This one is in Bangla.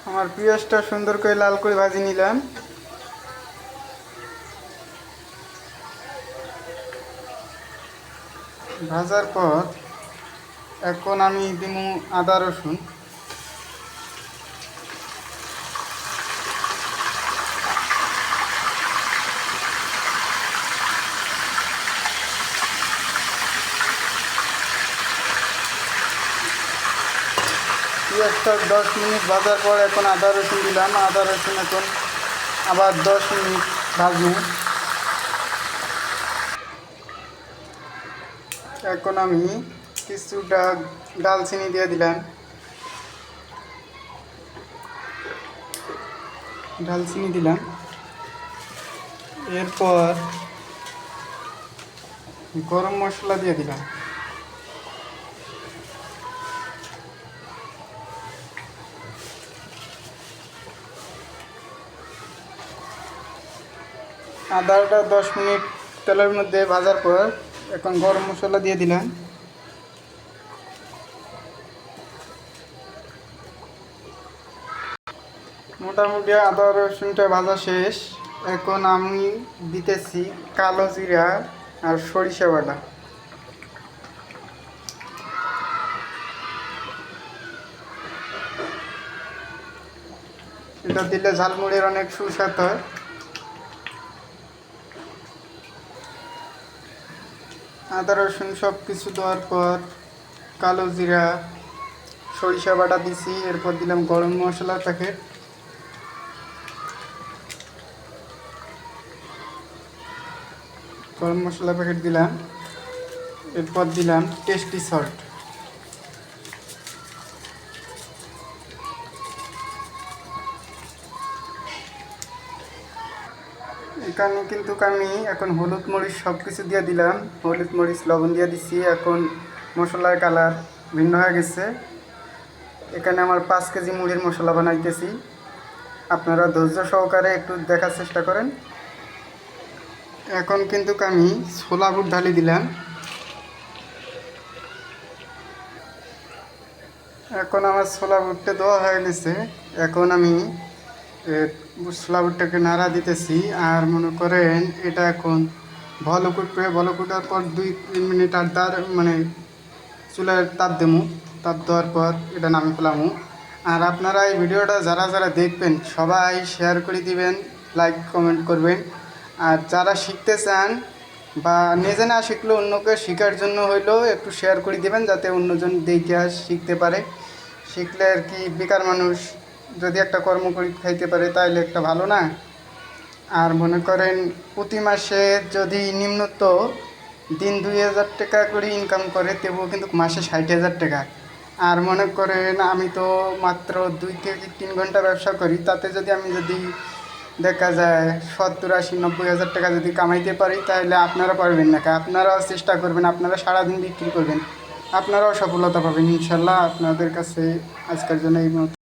আমার পেঁয়াজটা সুন্দর করে লাল করে ভাজি নিলাম। ভাজার পর এখন আমি দিব আদা রসুন। পেঁয়াজটা 10 মিনিট ভাজার পর এখন আদা রসুন দিলাম। আদা রসুন এখন আবার 10 মিনিট ভাজবো। এখন আমি কিছুটা ডালচিনি দিয়ে দিলাম। ডালচিনি দিলাম, এরপর গরম মশলা দিয়ে দিলাম। আদাটা 10 মিনিট তেলের মধ্যে ভাজার পর এখন গরম মশলা দিয়ে দিলাম। মোটামুটি আদা রসুনটা ভাজা শেষ। এখন আমি দিতেছি কালো জিরা আর সরিষা বাটা। এটা দিলে ঝালমুড়ির অনেক সুস্বাদ হয়। আদা রসুন সব কিছু দেওয়ার পর কালো জিরা সরিষা বাটা দিছি, এরপর দিলাম গরম মশলার প্যাকেট। গরম মশলা প্যাকেট দিলাম, এরপর দিলাম টেস্টি সল্ট। এখানে কিন্তু আমি এখন হলুদ মরিচ সব কিছু দিয়ে দিলাম। হলুদ মরিচ লবণ দিয়ে দিচ্ছি। এখন মশলার কালার ভিন্ন হয়ে গেছে। এখানে আমার 5 কেজি মুড়ির মশলা বানাইতেছি। আপনারা ধৈর্য সহকারে একটু দেখার চেষ্টা করেন। এখন কিন্তু আমি ছোলা বুট ঢালি দিলাম। এখন আমার ছোলা বুটটা দেওয়া হয়ে গেছে। এখন আমি ছোলা বুটটাকে নাড়া দিতেছি। আর মনে করেন এটা এখন ভালো করবে। ভালো করার পর 2-3 মিনিট আর চুলার তাপ দেবো। তাপ দেওয়ার পর এটা নামে ফেলামো। আর আপনারা এই ভিডিওটা যারা যারা দেখবেন সবাই শেয়ার করে দিবেন, লাইক কমেন্ট করবেন। আর যারা শিখতে চান বা নিজে না শিখলেও অন্যকে শেখার জন্য হইলেও একটু শেয়ার করে দিবেন, যাতে অন্যজন দেখে শিখতে পারে। শিখলে আর কি বেকার মানুষ যদি একটা কর্ম করে খাইতে পারে তাহলে একটা ভালো না। আর মনে করেন প্রতি মাসে যদি নিম্নত দিন 2000 টাকা করে ইনকাম করে, তবুও কিন্তু মাসে 60,000 টাকা। আর মনে করেন আমি তো মাত্র 2 থেকে 3 ঘন্টা ব্যবসা করি, তাতে আমি যদি দেখা যায় 70-80-90 হাজার টাকা যদি কামাইতে পারি, তাহলে আপনারা পারবেন না? আপনারাও চেষ্টা করবেন, আপনারা সারাদিন বিক্রি করবেন, আপনারাও সফলতা পাবেন ইনশাল্লাহ। আপনাদের কাছে আজকের জন্য এই মতো।